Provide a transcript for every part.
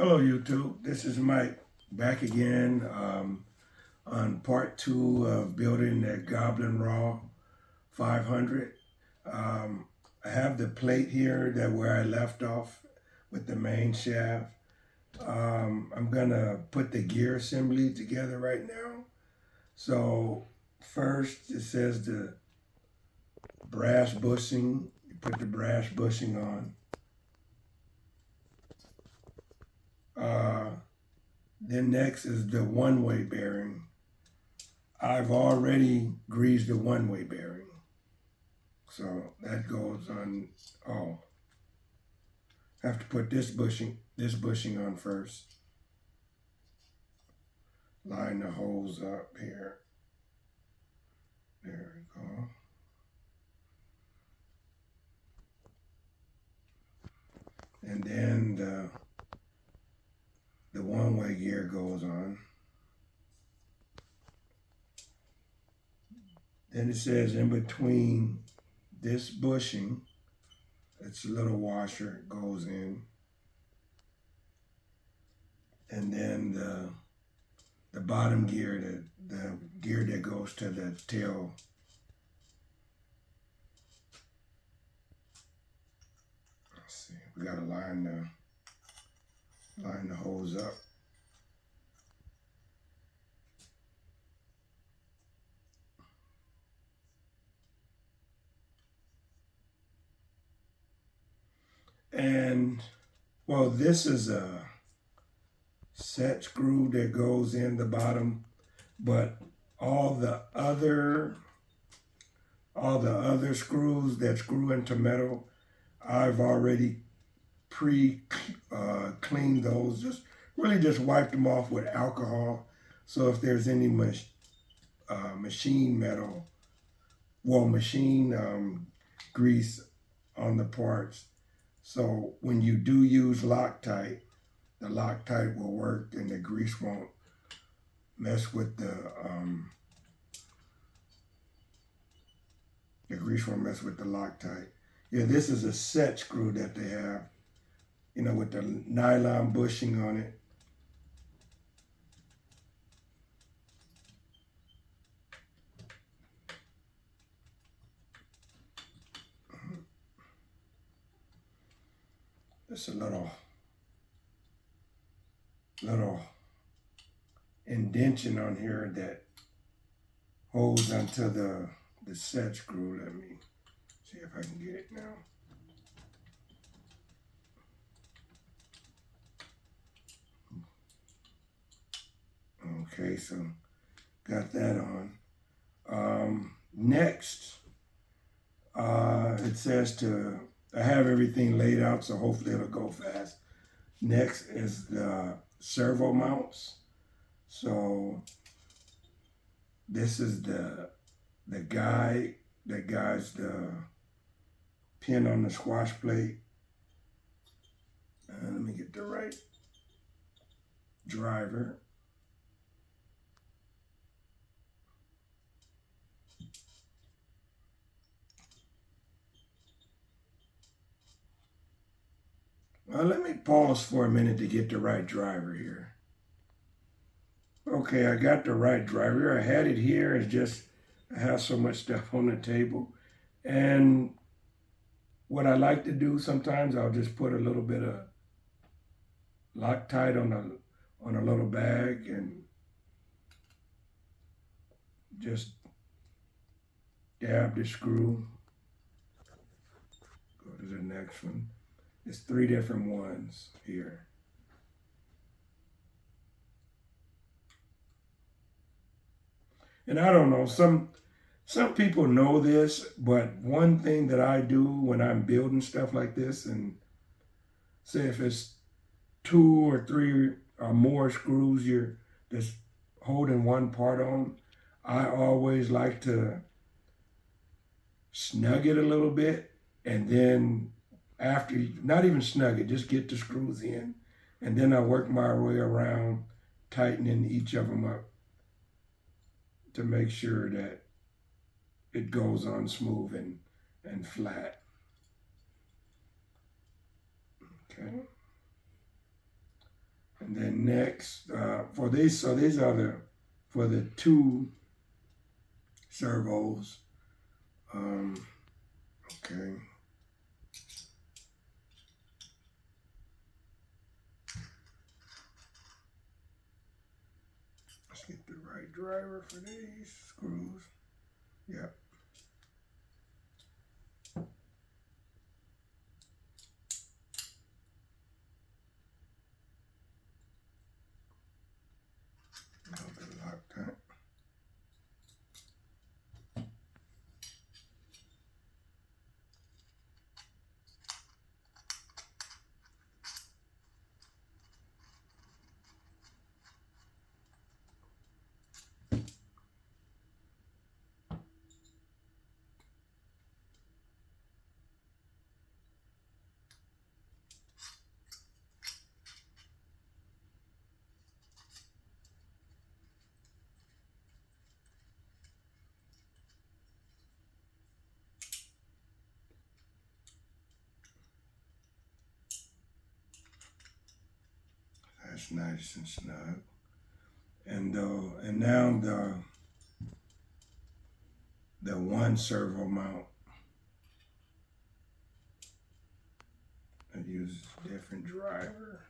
Hello YouTube, this is Mike back again on part 2 of building that Goblin Raw 500. I have the plate here that where I left off with the main shaft. I'm gonna put the gear assembly together right now. So first it says the brass bushing. You put the brass bushing on. Then next is the one-way bearing. I've already greased the one-way bearing. So that goes on, have to put this bushing on first. Line the holes up here. There we go. And then the one-way gear goes on. Then it says in between this bushing, it's a little washer, goes in. And then the bottom gear, the gear that goes to the tail. Let's see, we gotta line the hose up. And well, this is a set screw that goes in the bottom, but all the other screws that screw into metal, I've already cleaned those. Just wiped them off with alcohol. So if there's any machine metal, machine grease on the parts. So when you do use Loctite, the Loctite will work and the grease won't mess with the Loctite. Yeah, this is a set screw that they have, with the nylon bushing on it. It's a little indentation on here that holds onto the set screw. Let me see if I can get it now. Okay, so got that on. Next, it says I have everything laid out, so hopefully it'll go fast. Next is the servo mounts. So this is the guide that guides the pin on the squash plate. Let me get the right driver. Let me pause for a minute to get the right driver here. Okay, I got the right driver. I had it here. It's just I have so much stuff on the table. And what I like to do sometimes, I'll just put a little bit of Loctite on a little bag and just dab the screw. Go to the next one. It's 3 different ones here. And I don't know, some people know this, but one thing that I do when I'm building stuff like this, and say if it's 2 or 3 or more screws you're just holding one part on, I always like to snug it a little bit, and then after, not even snug it, just get the screws in, and then I work my way around tightening each of them up to make sure that it goes on smooth and flat. Okay. then next, for these, so these are for the two servos. Okay. Let's get the right driver for these screws. Yep. Loctite. That's nice and snug. And now the one servo mount. I use a different driver.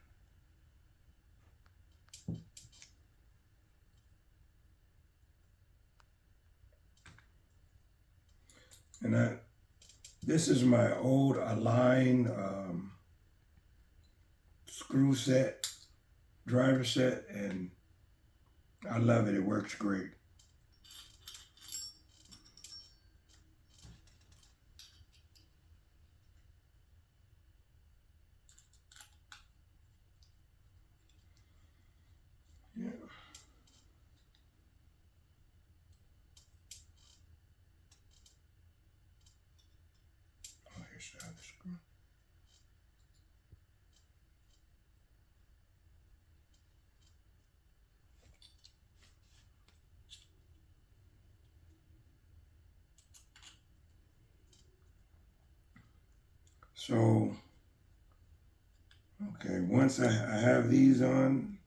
And this is my old Align screw set, driver set, and I love it. It works great. Yeah. Oh, here's the other screw. So, okay, once I have these on,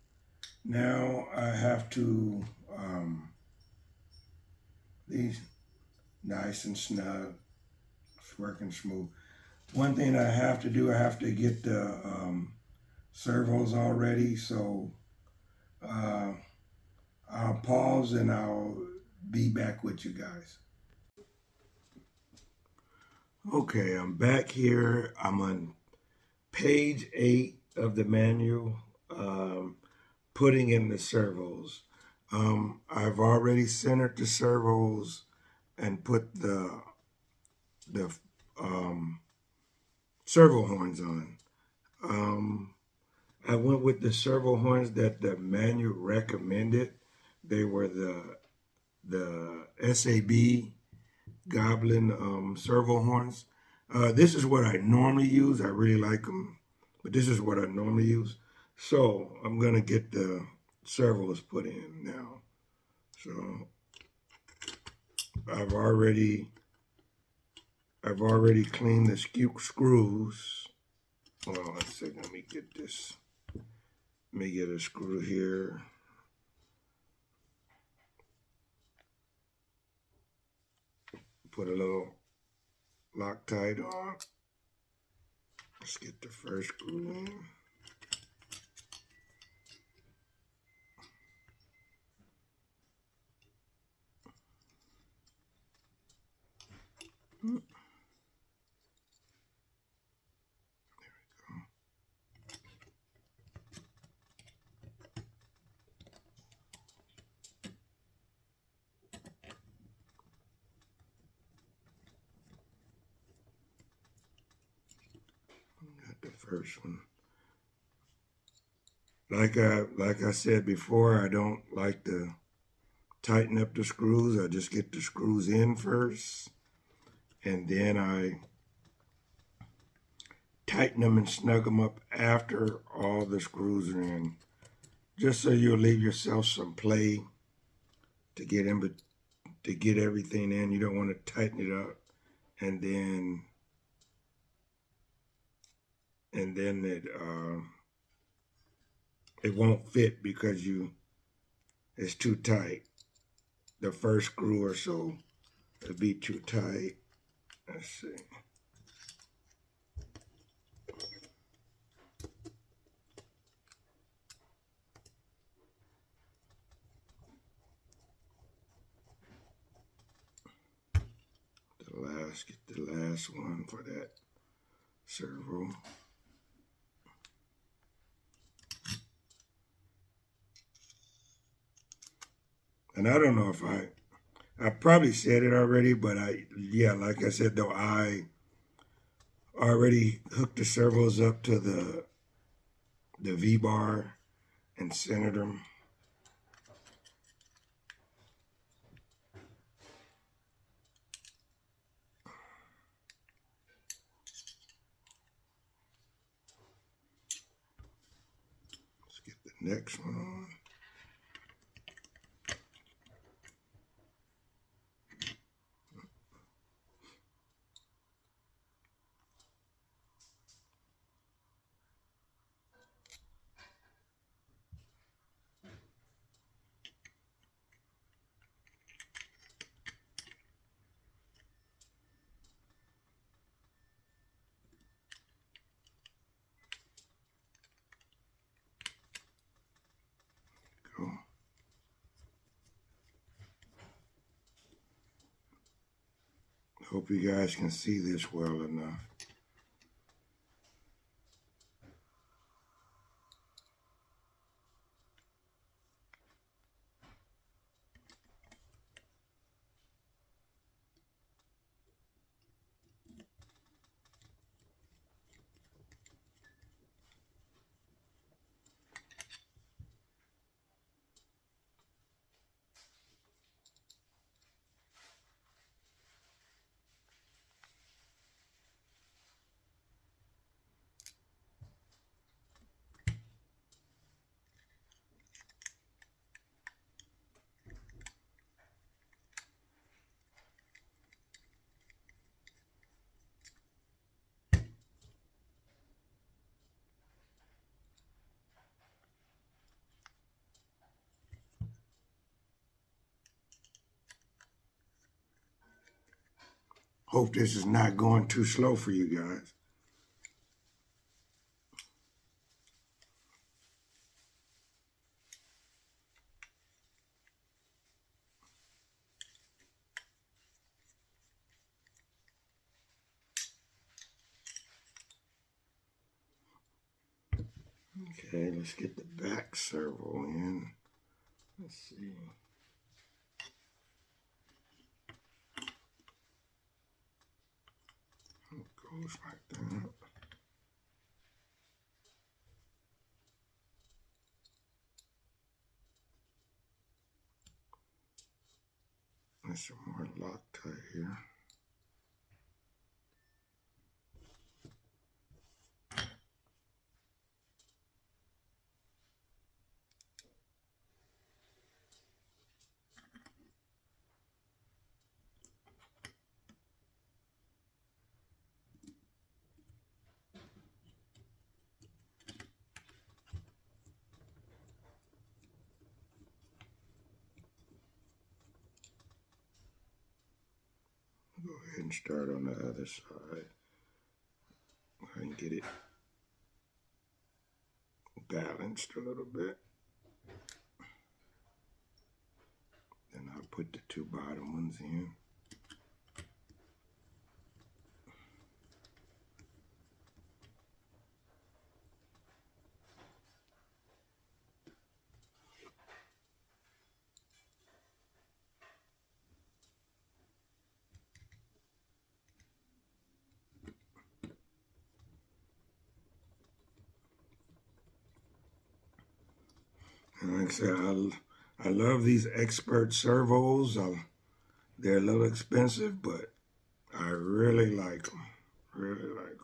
now I have to, these nice and snug, it's working smooth. One thing I have to do, I have to get the servos all ready, so I'll pause and I'll be back with you guys. Okay, I'm back here. I'm on page 8 of the manual, putting in the servos. I've already centered the servos and put the servo horns on. I went with the servo horns that the manual recommended. They were the SAB Goblin servo horns. This is what I normally use. I really like them, but this is what I normally use. So I'm gonna get the servos put in now. So I've already cleaned the screws. Hold on a second. Let me get this. Let me get a screw here. Put a little Loctite on. Let's get the first screw in. The first one. Like I said before, I don't like to tighten up the screws. I just get the screws in first, and then I tighten them and snug them up after all the screws are in, just so you'll leave yourself some play to get in, but to get everything in. You don't want to tighten it up and then it won't fit because it's too tight. The first screw or so, it'll be too tight. Let's see. Get the last one for that servo. And I don't know if I probably said it already, but yeah, like I said though, I already hooked the servos up to the V-bar and centered them. Let's get the next one on. Go. Hope you guys can see this well enough. Hope this is not going too slow for you guys. Okay, let's get the back servo in. Let's see. It goes like that. There's some more Loctite here. Go ahead and start on the other side. Go ahead and get it balanced a little bit. Then I'll put the two bottom ones in. And like I said, I love these expert servos. They're a little expensive, but I really like them. Really like them.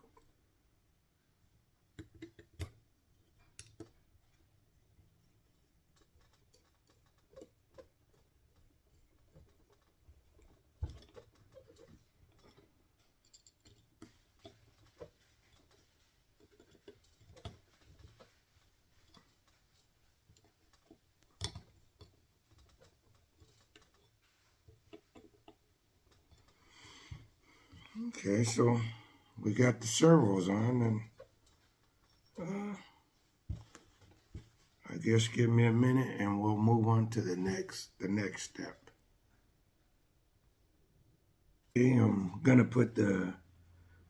Okay, so we got the servos on, and I guess give me a minute and we'll move on to the next step. Okay, I'm gonna put the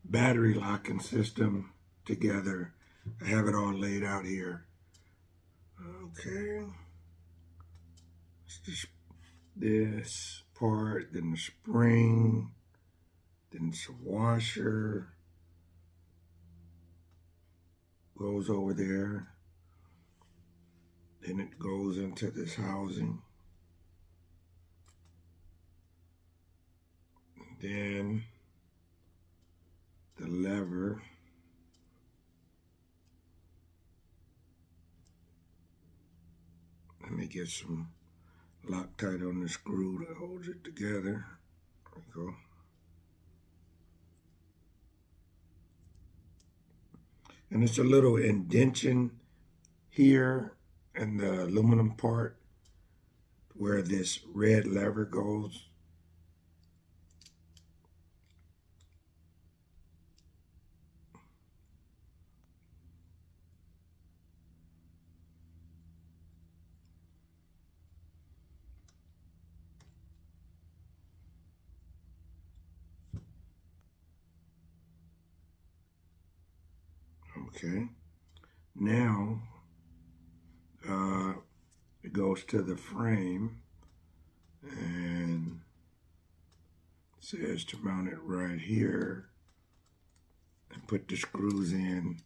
battery locking system together. I have it all laid out here. Okay, this part, then the spring, then it's a washer, goes over there, then it goes into this housing, then the lever, let me get some Loctite on the screw that holds it together. There we go. And it's a little indention here in the aluminum part where this red lever goes. Okay, now it goes to the frame and it says to mount it right here and put the screws in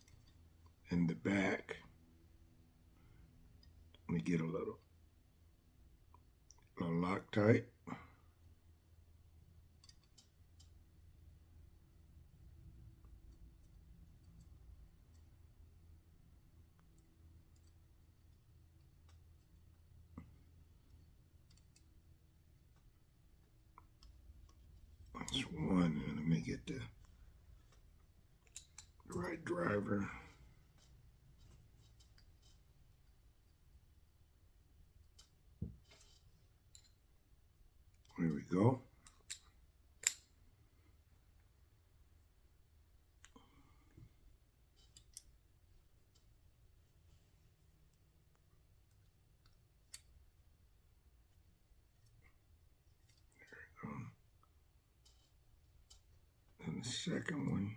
the back. Let me get a little Loctite. That's one, and let me get the right driver. There we go. And the second one.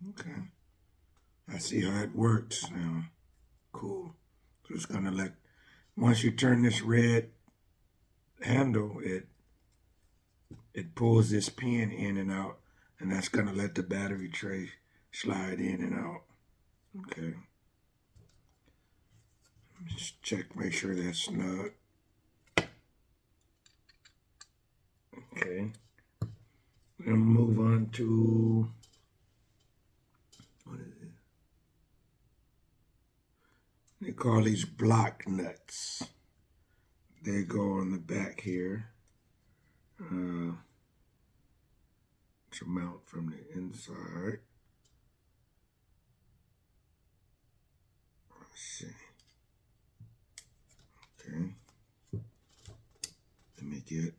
Okay, I see how it works now. Cool. So it's gonna let, once you turn this red handle, it pulls this pin in and out, and that's gonna let the battery tray slide in and out. Okay. Just check, make sure that's snug. Okay. We're gonna move on to, what is it? They call these block nuts. They go on the back here. To mount from the inside. Let's see. Okay. Let me get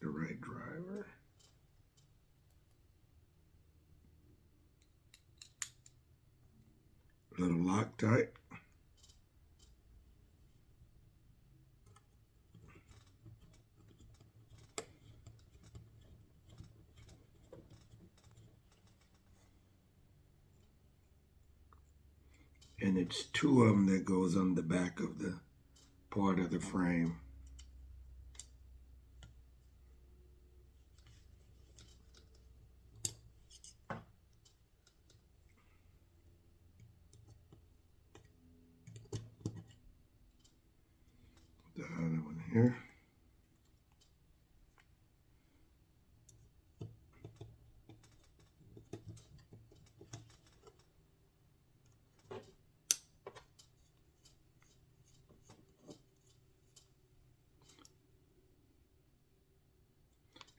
the right driver. A little Loctite. And it's two of them that goes on the back of the part of the frame. The other one here.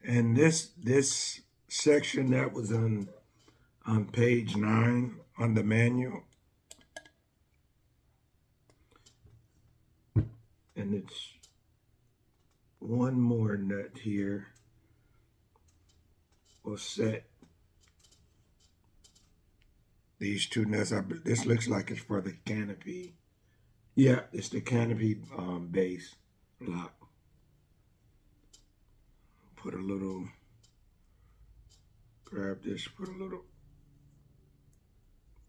And this section that was on page 9 on the manual, and it's one more nut here will set these two nuts. This looks like it's for the canopy. Yeah, it's the canopy base lock. Put a little, grab this, put a little,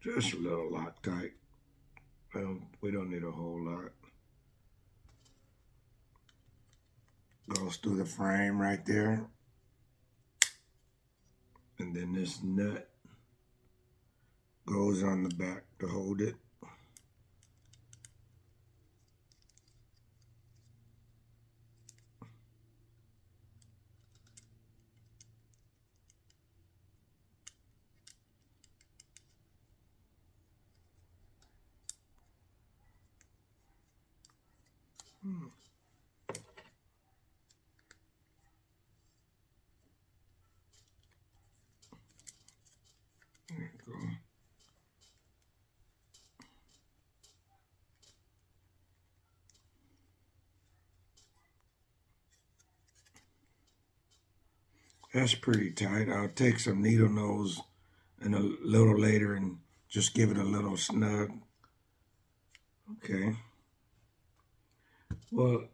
just a little Loctite. We don't need a whole lot. Goes through the frame right there. And then this nut goes on the back to hold it. There you go. That's pretty tight. I'll take some needle nose and a little later and just give it a little snug. Okay. Well,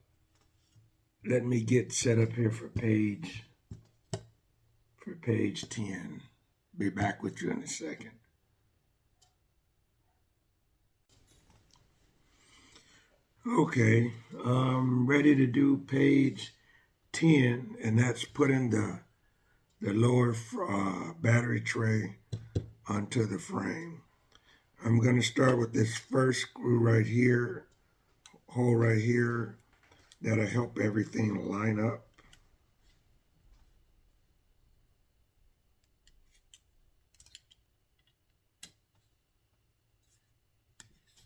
let me get set up here for page 10. Be back with you in a second. Okay, ready to do page 10, and that's putting the lower battery tray onto the frame. I'm going to start with this first screw right here, hole right here. That'll help everything line up.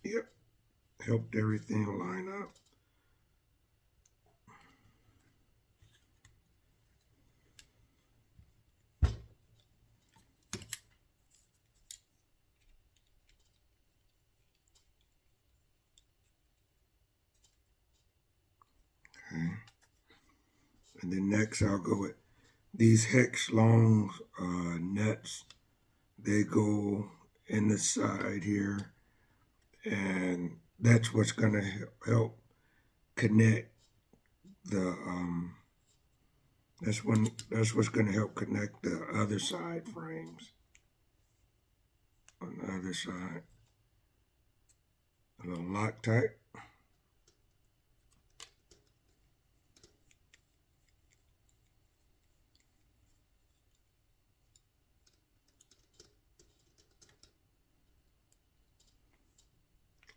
Yep, helped everything line up. Okay. And then next I'll go with these hex long nuts. They go in the side here, and that's what's going to help connect the that's what's going to help connect the other side frames on the other side. A little Loctite.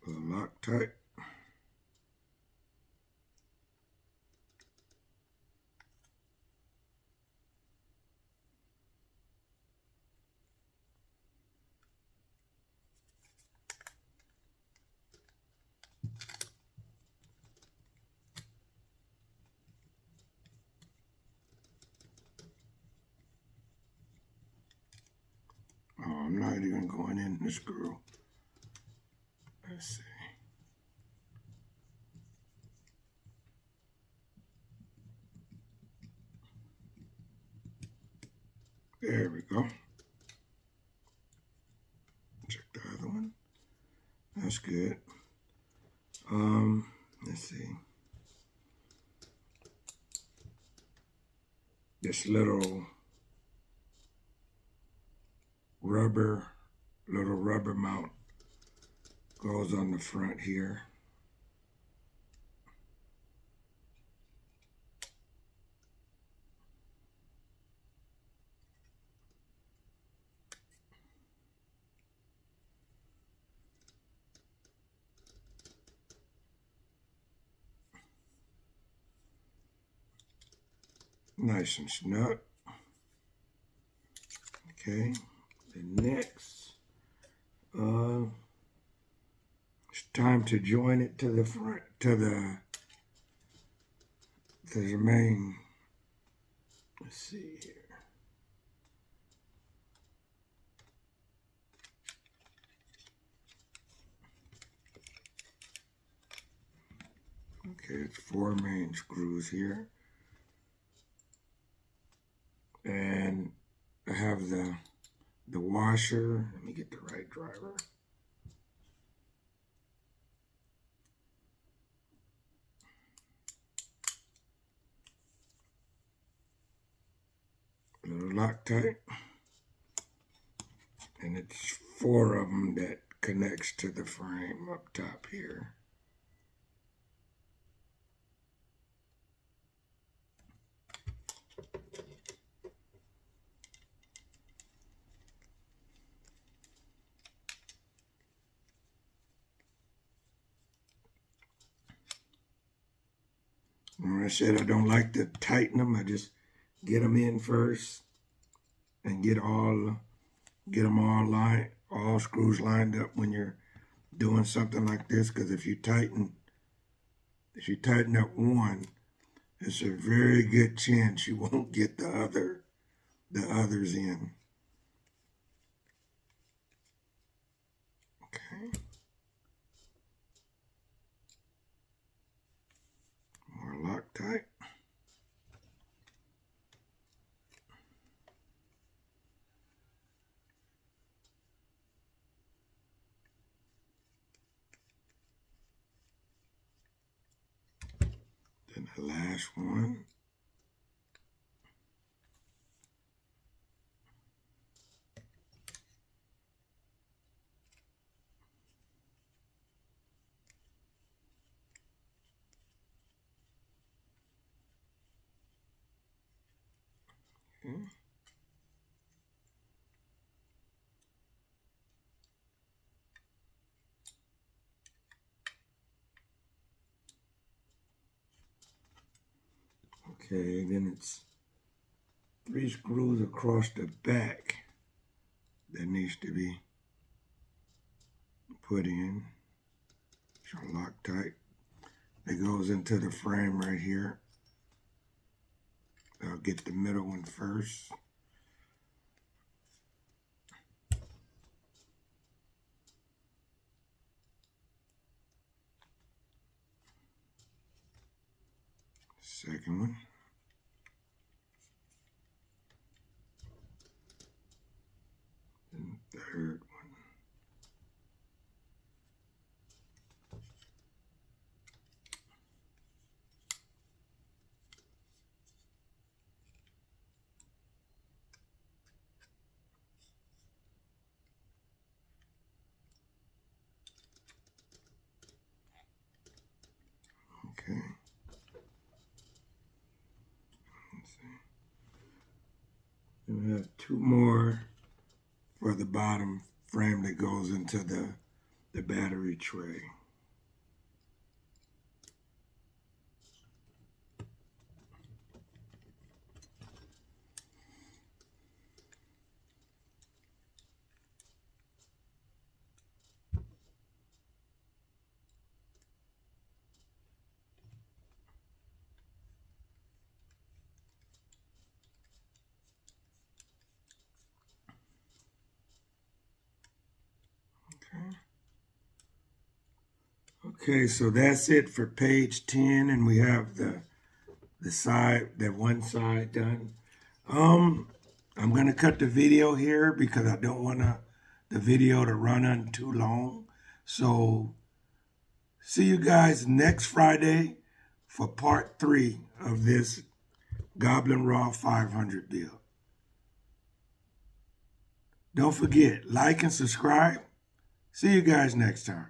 A little Loctite. Oh, I'm not even going in the screw. Let's see. There we go. Check the other one. That's good. Let's see. This little rubber mount goes on the front here. Nice and snug. Okay, the next, it's time to join it to the front, to the main Let's see here. Okay, it's 4 main screws here. And I have the washer. Let me get the right driver. A little Loctite. And it's 4 of them that connects to the frame up top here. When I said I don't like to tighten them, I just get them in first and get them all screws lined up when you're doing something like this. Because if you tighten up one, it's a very good chance you won't get the others in. Okay. More Loctite. Then the last one. Okay. Okay, then it's 3 screws across the back that needs to be put in. Some Loctite that goes into the frame right here. I'll get the middle one first. Second one. And third one. Okay. Let's see. Then we have 2 more for the bottom frame that goes into the battery tray. Okay, so that's it for page 10, and we have the one side done. I'm gonna cut the video here because I don't want the video to run on too long. So see you guys next Friday for part 3 of this Goblin Raw 500 build. Don't forget, like and subscribe. See you guys next time.